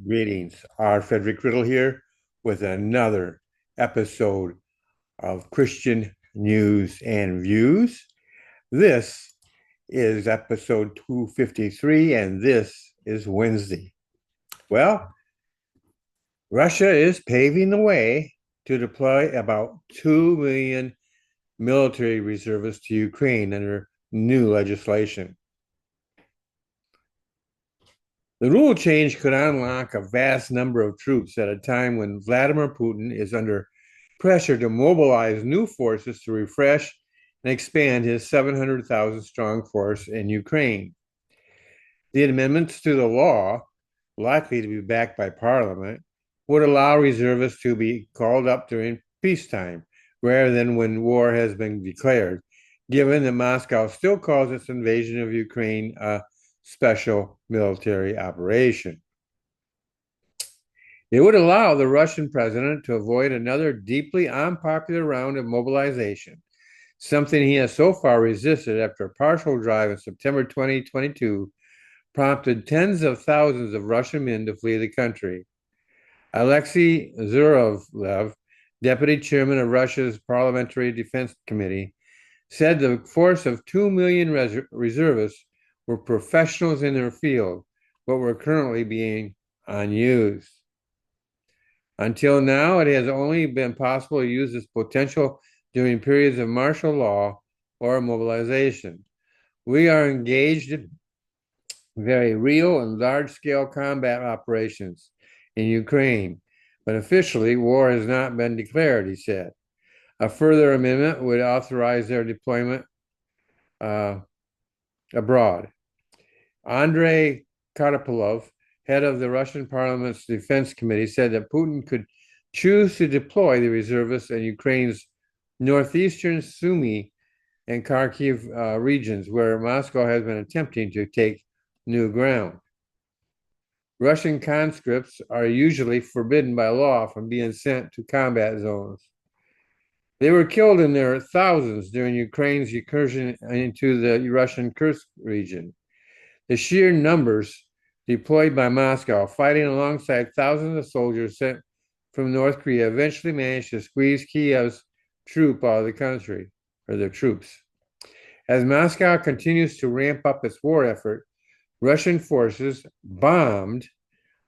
Greetings. R. Frederick Riddle here with another episode of Christian News and Views. This is episode 253, and this is Wednesday. Well, Russia is paving the way to deploy about 2 million military reservists to Ukraine under new legislation. The rule change could unlock a vast number of troops at a time when Vladimir Putin is under pressure to mobilize new forces to refresh and expand his 700,000 strong force in Ukraine. The amendments to the law, likely to be backed by Parliament, would allow reservists to be called up during peacetime rather than when war has been declared, given that Moscow still calls its invasion of Ukraine a special military operation. It would allow the Russian president to avoid another deeply unpopular round of mobilization, something he has so far resisted after a partial drive in September 2022 prompted tens of thousands of Russian men to flee the country. Alexei Zurovlev, deputy chairman of Russia's Parliamentary Defense Committee, said the force of 2 million reservists were professionals in their field, but were currently being unused. Until now, it has only been possible to use this potential during periods of martial law or mobilization. We are engaged in very real and large-scale combat operations in Ukraine, but officially war has not been declared, he said. A further amendment would authorize their deployment abroad. Andrei Karapolov, head of the Russian Parliament's Defense Committee, said that Putin could choose to deploy the reservists in Ukraine's northeastern Sumy and Kharkiv regions, where Moscow has been attempting to take new ground. Russian conscripts are usually forbidden by law from being sent to combat zones. They were killed in their thousands during Ukraine's incursion into the Russian Kursk region. The sheer numbers deployed by Moscow, fighting alongside thousands of soldiers sent from North Korea, eventually managed to squeeze Kiev's troop out of the country, or their troops. As Moscow continues to ramp up its war effort, Russian forces bombed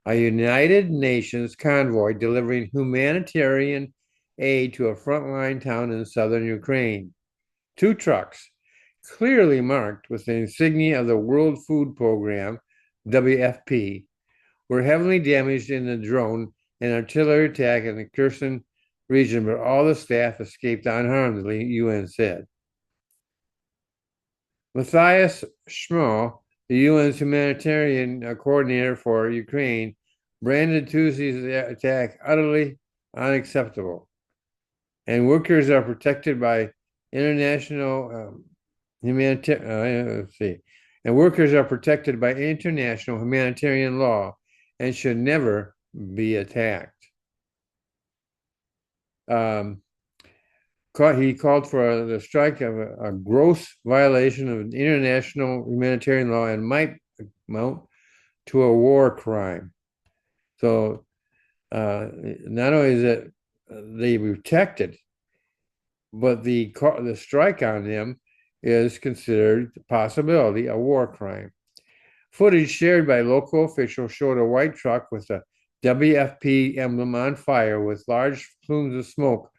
a United Nations convoy delivering humanitarian aid to a frontline town in southern Ukraine. 2 trucks, clearly marked with the insignia of the World Food Program, WFP, were heavily damaged in the drone and artillery attack in the Kherson region, but all the staff escaped unharmed, the UN said. Matthias Schmall, the UN's humanitarian coordinator for Ukraine, branded Tuesday's attack utterly unacceptable. And workers are protected by international humanitarian law and should never be attacked. He called for the strike of a gross violation of international humanitarian law and might amount to a war crime. So not only is it they protected, but the strike on them is considered a possibility a war crime. Footage shared by local officials showed a white truck with a WFP emblem on fire with large plumes of smoke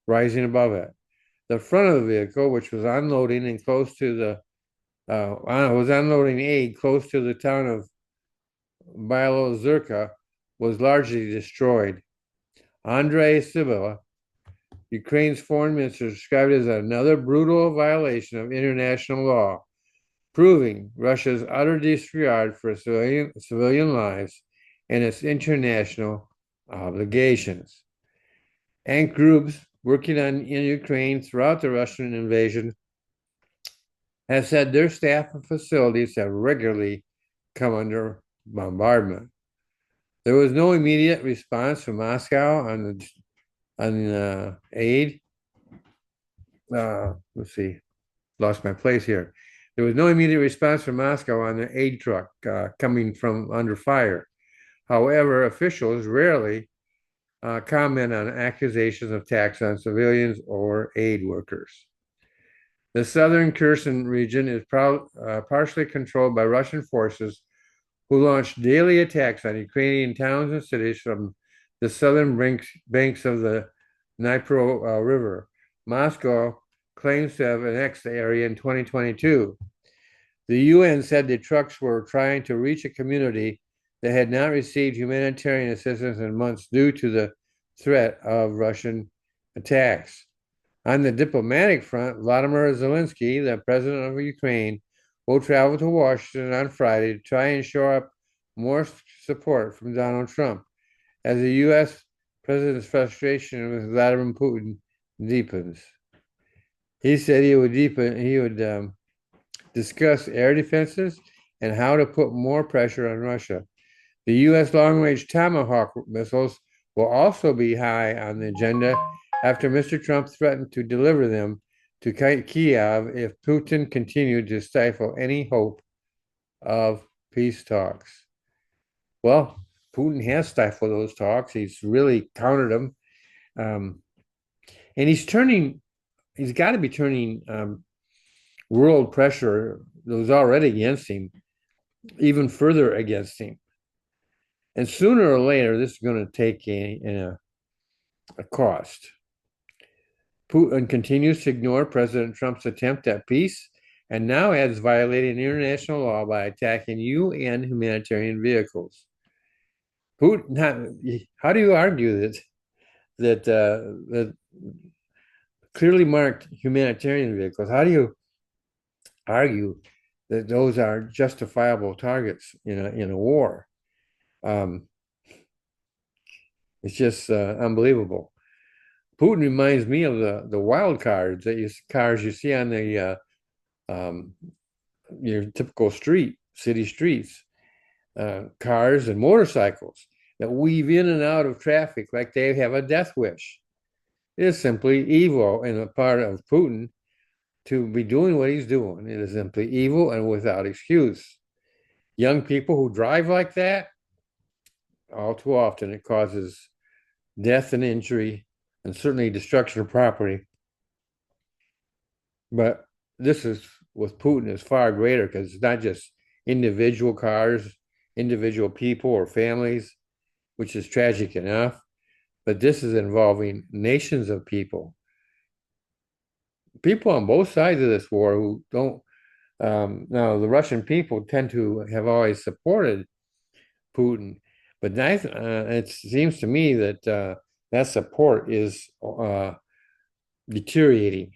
rising above it. The front of the vehicle, which was unloading aid close to the town of Bielozerka, was largely destroyed. Andrei Sybiha, Ukraine's foreign minister, described it as another brutal violation of international law, proving Russia's utter disregard for civilian lives and its international obligations. And groups working in Ukraine throughout the Russian invasion have said their staff and facilities have regularly come under bombardment. There was no immediate response from Moscow on aid. Let's see, lost my place here. There was no immediate response from Moscow on the aid truck coming from under fire. However, officials rarely comment on accusations of attacks on civilians or aid workers. The southern Kherson region is partially controlled by Russian forces who launched daily attacks on Ukrainian towns and cities from the southern banks of the Dnipro River. Moscow claims to have annexed the area in 2022. The UN said the trucks were trying to reach a community that had not received humanitarian assistance in months due to the threat of Russian attacks. On the diplomatic front, Vladimir Zelensky, the president of Ukraine, will travel to Washington on Friday to try and shore up more support from Donald Trump as the U.S. president's frustration with Vladimir Putin deepens. He said he would discuss air defenses and how to put more pressure on Russia. The U.S. long-range Tomahawk missiles will also be high on the agenda after Mr. Trump threatened to deliver them to Kiev if Putin continued to stifle any hope of peace talks. Well, Putin has stifled those talks. He's really countered them. And he's got to be turning world pressure that was already against him even further against him. And sooner or later, this is going to take a cost. Putin continues to ignore President Trump's attempt at peace and now adds violating international law by attacking UN humanitarian vehicles. Putin, how do you argue that clearly marked humanitarian vehicles? How do you argue that those are justifiable targets in a war? It's just unbelievable. Putin reminds me of the wild cards cars you see on the your typical city streets, cars and motorcycles that weave in and out of traffic like they have a death wish. It is simply evil in a part of Putin to be doing what he's doing. It is simply evil and without excuse. Young people who drive like that, all too often it causes death and injury and certainly destruction of property. But this is with Putin is far greater because it's not just individual cars, individual people or families, which is tragic enough, but this is involving nations of people. People on both sides of this war who don't, now the Russian people tend to have always supported Putin, but it seems to me that that support is deteriorating.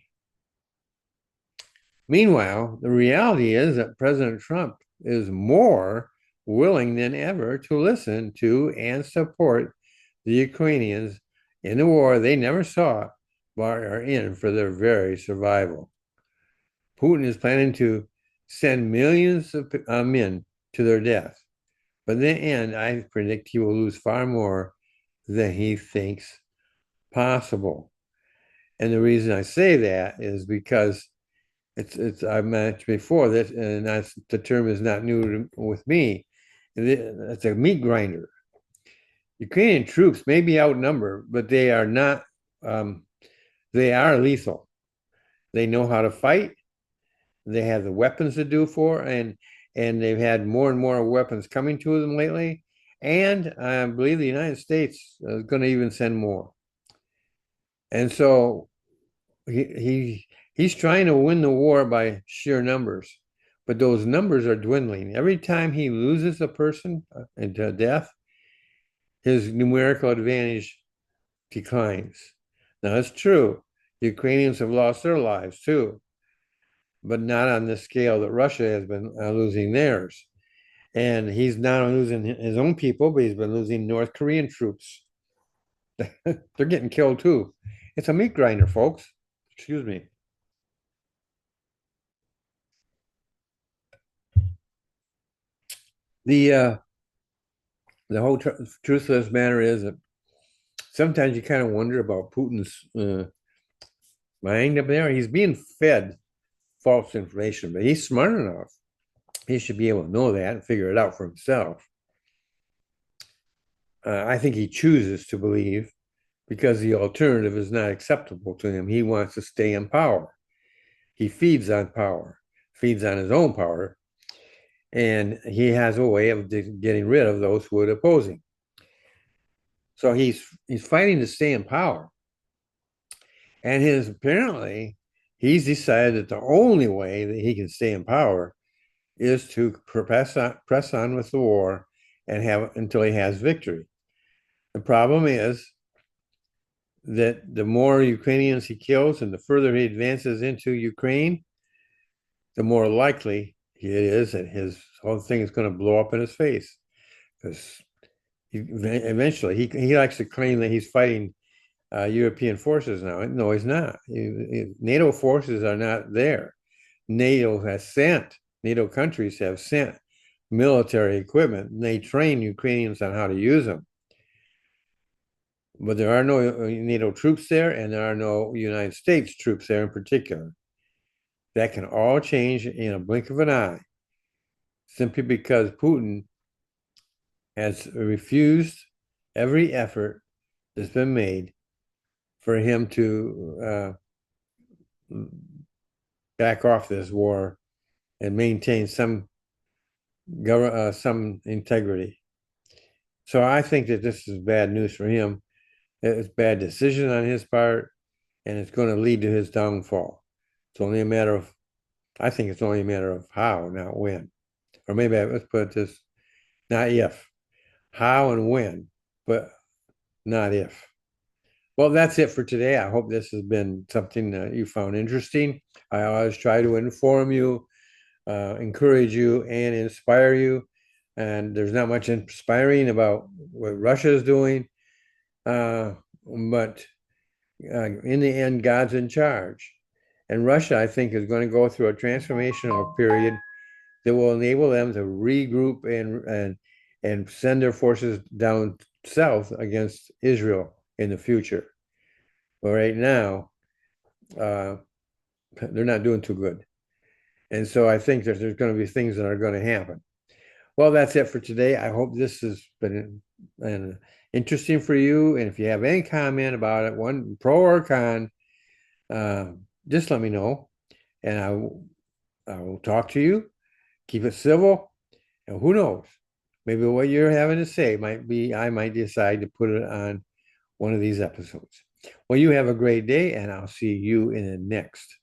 Meanwhile, the reality is that President Trump is more willing than ever to listen to and support the Ukrainians in the war they never saw but are in for their very survival. Putin is planning to send millions of men to their death. But in the end, I predict he will lose far more than he thinks possible. And the reason I say that is because I've mentioned before that, and the term is not new with me. It's a meat grinder. Ukrainian troops may be outnumbered, but they are not. They are lethal. They know how to fight. They have the weapons to do for, and they've had more and more weapons coming to them lately. And I believe the United States is going to even send more. And so he's trying to win the war by sheer numbers, but those numbers are dwindling. Every time he loses a person into death, his numerical advantage declines. Now, it's true. Ukrainians have lost their lives too, but not on the scale that Russia has been losing theirs. And he's not only losing his own people, but he's been losing North Korean troops. They're getting killed too. It's a meat grinder, folks. Excuse me. The whole truth of this matter is that sometimes you kind of wonder about Putin's mind up there. He's being fed false information, but he's smart enough. He should be able to know that and figure it out for himself. I think he chooses to believe because the alternative is not acceptable to him. He wants to stay in power. He feeds on power, feeds on his own power, and he has a way of getting rid of those who would oppose him. So he's fighting to stay in power, and his apparently he's decided that the only way that he can stay in power is to press on with the war and have until he has victory. The problem is that the more Ukrainians he kills and the further he advances into Ukraine, the more likely it is that his whole thing is going to blow up in his face. Because eventually he likes to claim that he's fighting European forces now. No, he's not. NATO forces are not there. NATO countries have sent military equipment, and they train Ukrainians on how to use them. But there are no NATO troops there, and there are no United States troops there in particular. That can all change in a blink of an eye, simply because Putin has refused every effort that's been made for him to back off this war and maintain some integrity. So I think that this is bad news for him. It's bad decision on his part, and it's going to lead to his downfall. It's only a matter of, I think it's only a matter of how, not when. Or maybe let's put it this, not if, how and when, but not if. Well, that's it for today. I hope this has been something that you found interesting. I always try to inform you, encourage you, and inspire you. And there's not much inspiring about what Russia is doing. But in the end, God's in charge. And Russia, I think, is going to go through a transformational period that will enable them to regroup and send their forces down south against Israel in the future. But right now, they're not doing too good. And so I think that there's going to be things that are going to happen. Well, that's it for today. I hope this has been interesting for you. And if you have any comment about it, one pro or con, just let me know. And I will talk to you. Keep it civil. And who knows? Maybe what you're having to say might be, I might decide to put it on one of these episodes. Well, you have a great day, and I'll see you in the next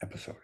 episode.